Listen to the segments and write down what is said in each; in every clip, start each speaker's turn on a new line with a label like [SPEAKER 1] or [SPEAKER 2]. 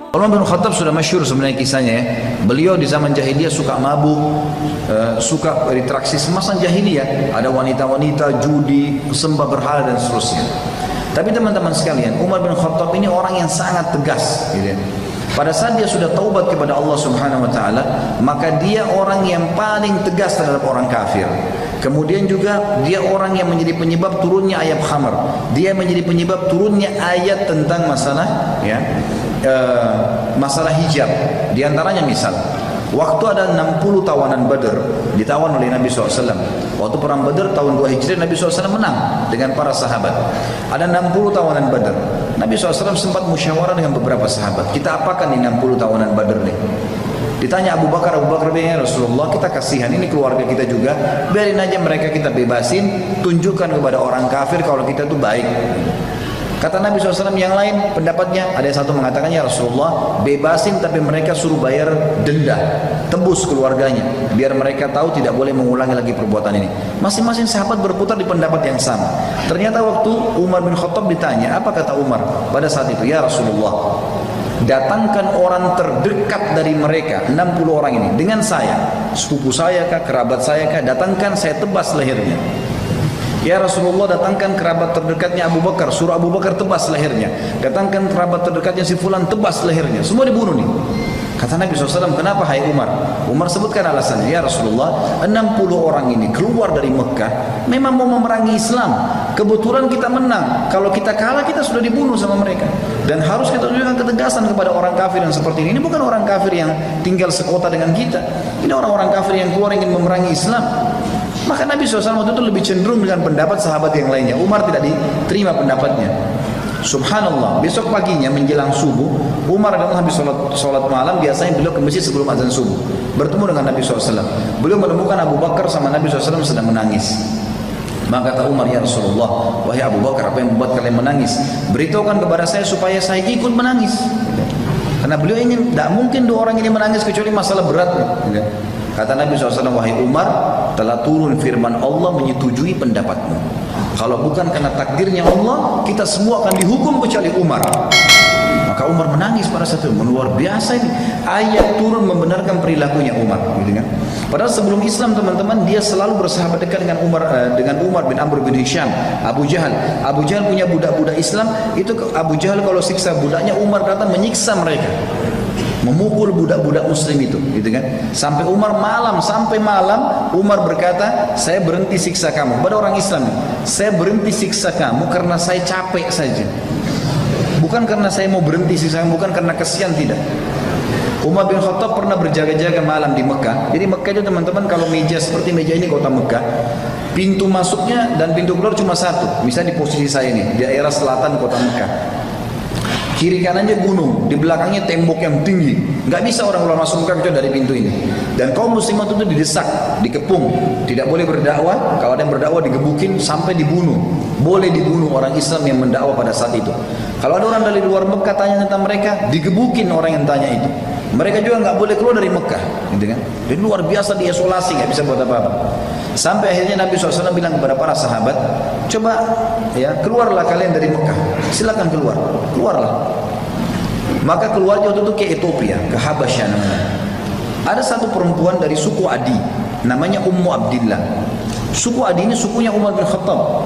[SPEAKER 1] Umar bin Khattab sudah masyhur sebenarnya kisahnya ya. Beliau di zaman jahiliyah suka mabuk, suka berinteraksi semasa jahiliyah. Ada wanita-wanita, judi, sembah berhala dan seterusnya. Tapi teman-teman sekalian, Umar bin Khattab ini orang yang sangat tegas gitu ya. Pada saat dia sudah taubat kepada Allah Subhanahu wa taala, maka dia orang yang paling tegas terhadap orang kafir. Kemudian juga dia orang yang menjadi penyebab turunnya ayat khamar. Dia menjadi penyebab turunnya ayat tentang masalah ya, masalah hijab. Di antaranya misal, waktu ada 60 tawanan Badr ditawan oleh Nabi SAW. Waktu perang Badr tahun 2 Hijriah, Nabi SAW menang dengan para sahabat. Ada 60 tawanan Badr. Nabi SAW sempat musyawarah dengan beberapa sahabat. Kita apakan nih 60 tawanan Badr nih? Ditanya Abu Bakar ya Rasulullah, kita kasihan, ini keluarga kita juga, biarin aja mereka kita bebasin, tunjukkan kepada orang kafir kalau kita tuh baik. Kata Nabi SAW yang lain pendapatnya, ada yang satu mengatakan ya Rasulullah bebasin tapi mereka suruh bayar denda, tebus keluarganya biar mereka tahu tidak boleh mengulangi lagi perbuatan ini. Masing-masing sahabat berputar di pendapat yang sama. Ternyata waktu Umar bin Khattab ditanya, apa kata Umar pada saat itu? Ya Rasulullah, datangkan orang terdekat dari mereka, 60 orang ini dengan saya, sepupu saya kah, kerabat saya kah, datangkan saya tebas lehernya. Ya Rasulullah, datangkan kerabat terdekatnya Abu Bakar, suruh Abu Bakar tebas lehernya. Datangkan kerabat terdekatnya si fulan, tebas lehernya. Semua dibunuh nih. Kata Nabi SAW, kenapa hai Umar? Umar sebutkan alasannya, ya Rasulullah, 60 orang ini keluar dari Mekah memang mau memerangi Islam. Kebetulan kita menang. Kalau kita kalah, kita sudah dibunuh sama mereka. Dan harus kita tunjukkan ketegasan kepada orang kafir yang seperti ini. Ini bukan orang kafir yang tinggal sekota dengan kita. Ini orang-orang kafir yang keluar ingin memerangi Islam. Maka Nabi SAW waktu itu lebih cenderung dengan pendapat sahabat yang lainnya. Umar tidak diterima pendapatnya. Subhanallah, besok paginya menjelang subuh, Umar adalah habis sholat malam, biasanya beliau ke masjid sebelum azan subuh, bertemu dengan Nabi SAW. Beliau menemukan Abu Bakar sama Nabi SAW sedang menangis. Maka kata Umar, ya Rasulullah, wahai Abu Bakar, apa yang membuat kalian menangis? Beritahukan kepada saya supaya saya ikut menangis. Karena beliau ingin, tidak mungkin dua orang ini menangis kecuali masalah berat. Kata Nabi SAW, wahai Umar, telah turun firman Allah menyetujui pendapatmu. Kalau bukan karena takdirnya Allah, kita semua akan dihukum kecuali Umar. Maka Umar menangis pada saat itu. Luar biasa ini. Ayat turun membenarkan perilakunya Umar. Gitu kan? Padahal sebelum Islam teman-teman, dia selalu bersahabat dekat dengan Umar bin Amr bin Hisham, Abu Jahal. Abu Jahal punya budak-budak Islam. Itu Abu Jahal kalau siksa budaknya, Umar datang menyiksa mereka, memukul budak-budak muslim itu, gitu kan? Sampai sampai malam Umar berkata, saya berhenti siksa kamu. Pada orang Islam, saya berhenti siksa kamu karena saya capek saja, bukan karena saya mau berhenti siksa kamu, bukan karena kesian, tidak. Umar bin Khattab pernah berjaga-jaga malam di Mekah. Jadi Mekah itu teman-teman, kalau meja seperti meja ini kota Mekah, pintu masuknya dan pintu keluar cuma satu. Misalnya di posisi saya ini, di daerah selatan kota Mekah, kiri kanannya gunung, di belakangnya tembok yang tinggi. Nggak bisa orang keluar masuk Mekah kecuali dari pintu ini. Dan kaum muslimat itu didesak, dikepung, tidak boleh berdakwah. Kalau ada yang berdakwah digebukin sampai dibunuh. Boleh dibunuh orang Islam yang mendakwah pada saat itu. Kalau ada orang dari luar Mekah tanya tentang mereka, digebukin orang yang tanya itu. Mereka juga nggak boleh keluar dari Mekah, gitu kan? Jadi luar biasa diisolasi, nggak bisa buat apa-apa. Sampai akhirnya Nabi SAW bilang kepada para sahabat, coba ya keluarlah kalian dari Mekah, silakan keluarlah. Maka keluarnya waktu itu ke Ethiopia, ke Habasyah namanya. Ada satu perempuan dari suku Adi, namanya Ummu Abdillah. Suku Adi ini sukunya Umar bin Khattab.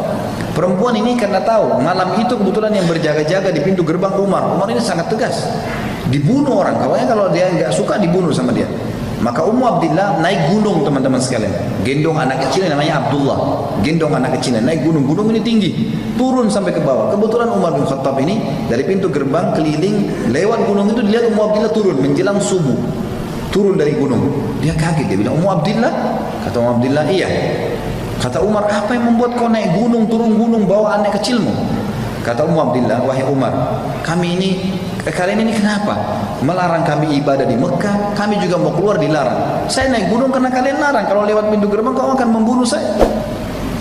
[SPEAKER 1] Perempuan ini karena tahu malam itu kebetulan yang berjaga-jaga di pintu gerbang Umar ini sangat tegas, dibunuh orang. Kalau dia nggak suka dibunuh sama dia. Maka Ummu Abdillah naik gunung teman-teman sekalian, gendong anak kecil namanya Abdullah, gendong anak kecil naik gunung ini tinggi, turun sampai ke bawah. Kebetulan Umar bin Khattab ini dari pintu gerbang keliling lewat gunung itu, dilihat Ummu Abdillah turun menjelang subuh, turun dari gunung. Dia kaget, dia bilang, Ummu Abdillah? Kata Ummu Abdillah, iya. Kata Umar, apa yang membuat kau naik gunung, turun gunung, bawa anak kecilmu? Kata Ummu Abdillah, wahai Umar, kalian ini kenapa melarang kami ibadah di Mekah? Kami juga mau keluar dilarang. Saya naik gunung karena kalian larang. Kalau lewat pintu gerbang kau akan membunuh saya.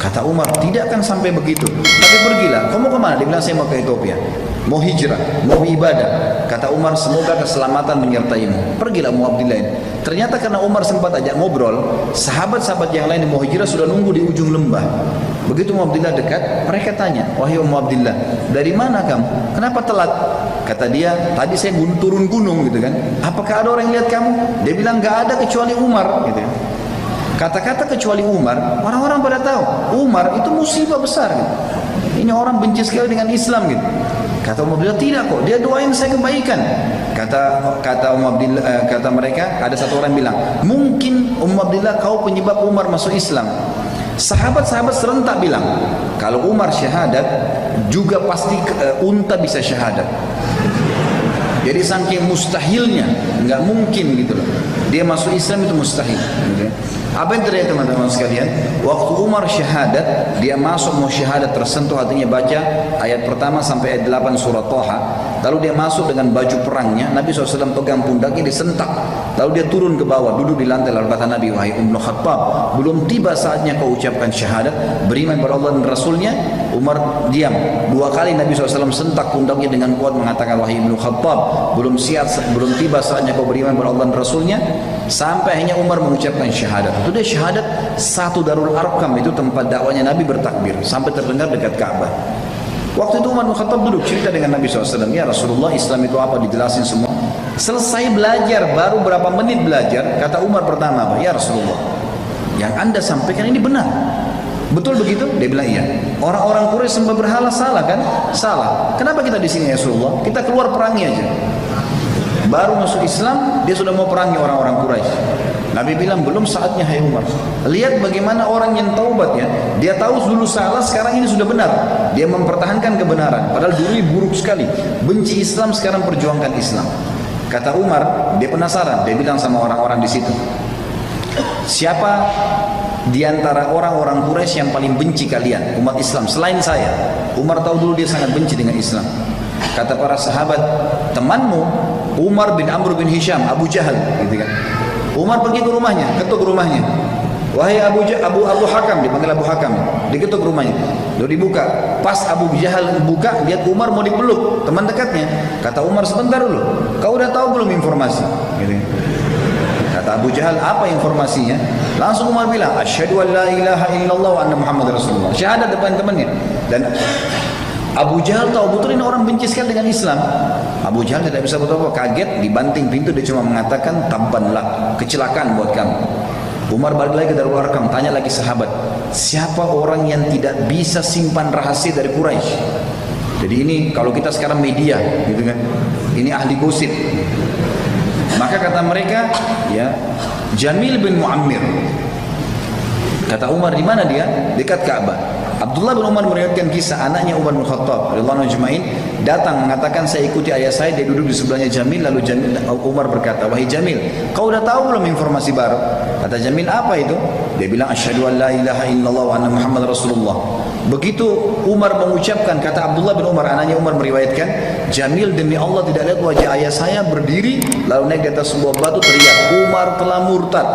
[SPEAKER 1] Kata Umar, tidak akan sampai begitu. Tapi pergilah. Kau mau kemana? Dia bilang, saya mau ke Ethiopia, mau hijrah, mau ibadah. Kata Umar, semoga keselamatan menyertaimu. Pergilah Ummu Abdillah ini. Ternyata karena Umar sempat ajak ngobrol, sahabat-sahabat yang lain yang mau hijrah sudah nunggu di ujung lembah. Begitu Ummu Abdillah dekat, mereka tanya, wahai Ummu Abdillah, dari mana kamu? Kenapa telat? Kata dia, tadi saya turun gunung gitu kan. Apakah ada orang yang lihat kamu? Dia bilang, nggak ada kecuali Umar gitu. Kata-kata kecuali Umar, orang-orang pada tahu Umar itu musibah besar gitu. Ini orang benci sekali dengan Islam gitu. Kata Ummu Abdillah, tidak kok, dia doain saya kebaikan. Kata Ummu Abdillah, kata mereka, ada satu orang bilang, mungkin Ummu Abdillah kau penyebab Umar masuk Islam. Sahabat-sahabat serentak bilang, kalau Umar syahadat, juga pasti unta bisa syahadat. Jadi saking mustahilnya, nggak mungkin gitu loh. Dia masuk Islam itu mustahil. Gitu. Apa yang terjadi teman-teman sekalian? Waktu Umar syahadat, dia masuk mau syahadat tersentuh hatinya baca ayat pertama sampai ayat 8 surah Thaha. Lalu dia masuk dengan baju perangnya, Nabi SAW pegang pundaknya disentak. Lalu dia turun ke bawah, duduk di lantai. Lalu kata Nabi, wahai Ibnu Khattab, belum tiba saatnya kau ucapkan syahadat, beriman kepada Allah dan Rasulnya. Umar diam. 2 kali Nabi SAW sentak pundaknya dengan kuat mengatakan, wahai Ibnu Khattab, belum tiba saatnya kau beriman kepada Allah dan Rasulnya. Sampai akhirnya Umar mengucapkan syahadat. Itu dia syahadat satu Darul Arqam, itu tempat dakwanya Nabi bertakbir sampai terdengar dekat Ka'bah. Waktu itu Umar bin Khattab duduk cerita dengan Nabi SAW, ya Rasulullah, Islam itu apa, dijelasin semua. Selesai belajar, baru berapa menit belajar, kata Umar pertama apa? Ya Rasulullah, yang anda sampaikan ini benar, betul begitu? Dia bilang iya. Orang-orang Quraisy sembah berhala, salah kan? Salah. Kenapa kita di sini ya Rasulullah? Kita keluar perangi aja. Baru masuk Islam, dia sudah mau perangi orang-orang Quraisy. Nabi bilang, belum saatnya hai Umar. Lihat bagaimana orang yang taubat ya. Dia tahu dulu salah, sekarang ini sudah benar. Dia mempertahankan kebenaran. Padahal dulu buruk sekali. Benci Islam, sekarang perjuangkan Islam. Kata Umar, dia penasaran. Dia bilang sama orang-orang di situ, siapa di antara orang-orang Quraisy yang paling benci kalian, umat Islam, selain saya? Umar tahu dulu dia sangat benci dengan Islam. Kata para sahabat, temanmu Umar bin Amr bin Hisham, Abu Jahal gitu kan. Umar pergi ke rumahnya, ketuk rumahnya. Wahai Abu Hakam, dipanggil Abu Hakam, diketuk rumahnya. Lalu dibuka. Pas Abu Jahal buka, lihat Umar mau dipeluk, teman dekatnya. Kata Umar, sebentar dulu, kau udah tahu belum informasi? Gitu. Kata Abu Jahal, apa informasinya? Langsung Umar bilang, asyhadu an la ilaha illallah wa anna Muhammad Rasulullah. Syahadat depan temannya. Dan Abu Jahal tahu betul ini orang benci sekali dengan Islam. Abu Jahal tidak bisa berapa, kaget, dibanting pintu, dia cuma mengatakan, tabbanlah, kecelakaan buat kamu. Umar balik lagi ke Darul Arqam, tanya lagi sahabat, siapa orang yang tidak bisa simpan rahasia dari Quraisy? Jadi ini kalau kita sekarang media, gitu kan, ini ahli gosip. Maka kata mereka, ya, Jamil bin Muammir. Kata Umar, di mana dia? Dekat Ka'bah. Abdullah bin Umar meriwayatkan kisah anaknya Umar bin Khattab radhiyallahu anhu datang mengatakan, saya ikuti ayah saya, dia duduk di sebelahnya Jamil. Lalu Umar berkata, wahai Jamil, kau udah tahu belum informasi baru? Kata Jamil, apa itu? Dia bilang, asyhadu an la ilaha illallah wa anna Muhammad Rasulullah. Begitu Umar mengucapkan, kata Abdullah bin Umar, anaknya Umar meriwayatkan, Jamil demi Allah tidak lihat wajah ayah saya berdiri lalu naik di atas sebuah batu teriak, Umar telah murtad.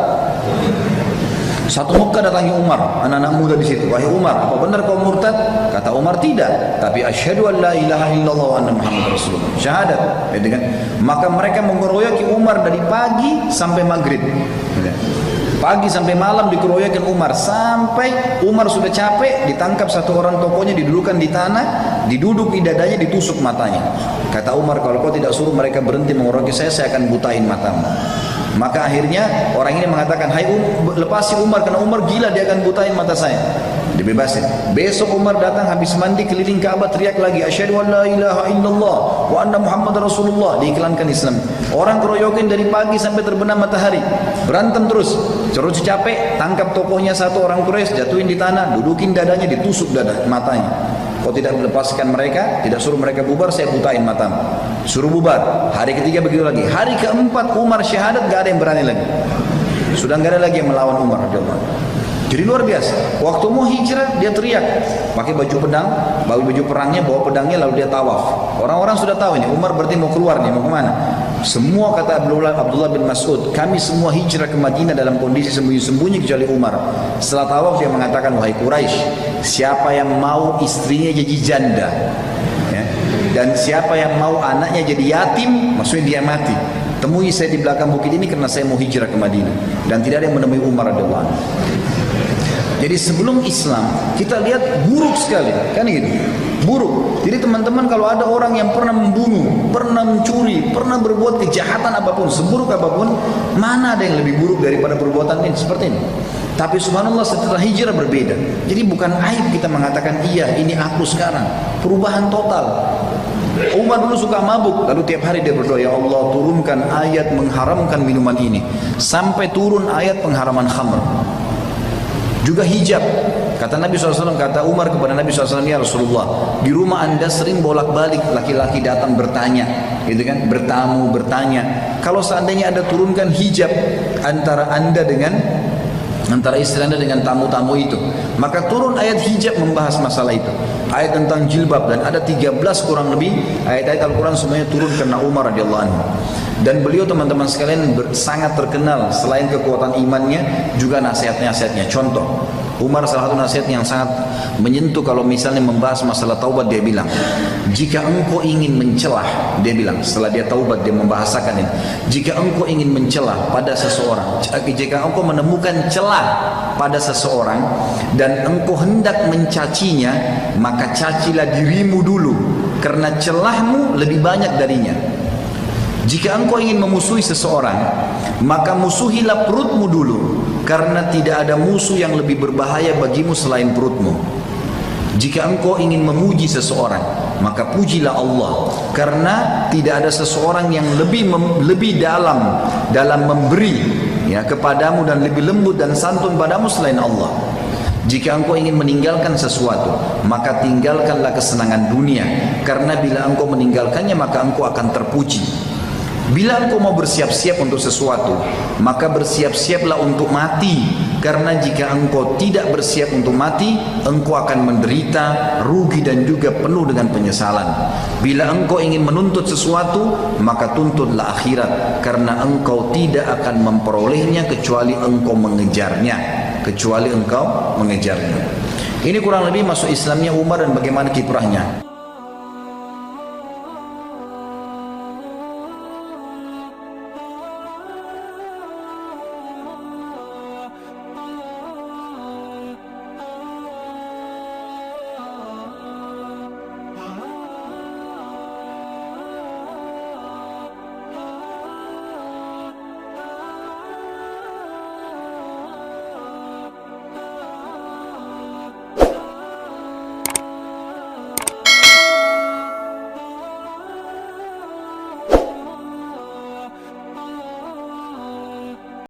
[SPEAKER 1] Satu Mekah datangi Umar, anak-anak muda di situ. Wahai Umar, apa benar kau murtad? Kata Umar, tidak. Tapi asyhadu an la ilaha illallah wa anna Muhammad Rasulullah. Syahadat. Ya, dengan maka mereka mengeroyoki Umar dari pagi sampai maghrib. Ya. Pagi sampai malam dikeroyokin Umar sampai Umar sudah capek, ditangkap satu orang tokohnya, didudukan di tanah, diduduk di dadanya, ditusuk matanya. Kata Umar, kalau kau tidak suruh mereka berhenti mengeroyoki saya akan butain matamu. Maka akhirnya orang ini mengatakan, hai lepasi Umar, karena Umar gila, dia akan butain mata saya. Dibebasin. Besok Umar datang habis mandi keliling Ka'bah, teriak lagi, asyhadu an la ilaha illallah wa anna Muhammad Rasulullah. Diiklankan Islam. Orang keroyokin dari pagi sampai terbenam matahari, berantem terus. Terus capek, tangkap tokohnya satu orang Quraisy, jatuhin di tanah, dudukin dadanya, ditusuk matanya. Kau tidak melepaskan mereka, tidak suruh mereka bubar, saya butain matamu. Suruh bubar. Hari ketiga begitu lagi. Hari keempat Umar syahadat, gak ada yang berani lagi. Sudah gak ada lagi yang melawan Umar. Jadi luar biasa. Waktu mau hijrah dia teriak, pakai baju pedang, baju perangnya, bawa pedangnya, lalu dia tawaf. Orang-orang sudah tahu ini Umar berarti mau keluar nih, mau kemana? Semua, kata Abdullah bin Mas'ud, kami semua hijrah ke Madinah dalam kondisi sembunyi-sembunyi kecuali Umar. Setelah tawaf dia mengatakan, wahai Quraisy, siapa yang mau istrinya jadi janda, ya, dan siapa yang mau anaknya jadi yatim, maksudnya dia mati, temui saya di belakang bukit ini karena saya mau hijrah ke Madinah. Dan tidak ada yang menemui Umar radhiyallahu anhu. Jadi sebelum Islam kita lihat buruk sekali, kan gitu, buruk. Jadi teman-teman kalau ada orang yang pernah membunuh, pernah mencuri, pernah berbuat kejahatan apapun, seburuk apapun, mana ada yang lebih buruk daripada perbuatan ini seperti ini. Tapi subhanallah setelah hijrah berbeda. Jadi bukan aib kita mengatakan iya ini aku sekarang, perubahan total. Umar dulu suka mabuk, lalu tiap hari dia berdoa, ya Allah turunkan ayat mengharamkan minuman ini, sampai turun ayat pengharaman khamr. Juga hijab, kata Nabi SAW, kata Umar kepada Nabi SAW, ya Rasulullah, di rumah anda sering bolak-balik laki-laki datang bertanya, gitu kan, bertamu bertanya. Kalau seandainya anda turunkan hijab antara anda dengan istri anda dengan tamu-tamu itu, maka turun ayat hijab membahas masalah itu, ayat tentang jilbab, dan ada 13 kurang lebih ayat-ayat Al-Quran semuanya turun karena Umar radhiyallahu anhu. Dan beliau teman-teman sekalian sangat terkenal selain kekuatan imannya juga nasihat-nasihatnya. Contoh, Umar salah satu nasihat yang sangat menyentuh kalau misalnya membahas masalah taubat, dia bilang, jika engkau ingin mencelah, dia bilang setelah dia taubat dia membahasakan ini, jika engkau ingin mencelah pada seseorang, jika engkau menemukan celah pada seseorang dan engkau hendak mencacinya, maka cacilah dirimu dulu karena celahmu lebih banyak darinya. Jika engkau ingin memusuhi seseorang, maka musuhilah perutmu dulu, karena tidak ada musuh yang lebih berbahaya bagimu selain perutmu. Jika engkau ingin memuji seseorang, maka pujilah Allah, karena tidak ada seseorang yang lebih dalam memberi ya kepadamu dan lebih lembut dan santun padamu selain Allah. Jika engkau ingin meninggalkan sesuatu, maka tinggalkanlah kesenangan dunia, karena bila engkau meninggalkannya maka engkau akan terpuji. Bila engkau mau bersiap-siap untuk sesuatu, maka bersiap-siaplah untuk mati, karena jika engkau tidak bersiap untuk mati, engkau akan menderita, rugi dan juga penuh dengan penyesalan. Bila engkau ingin menuntut sesuatu, maka tuntutlah akhirat, karena engkau tidak akan memperolehnya kecuali engkau mengejarnya. Ini kurang lebih masuk Islamnya Umar dan bagaimana kiprahnya.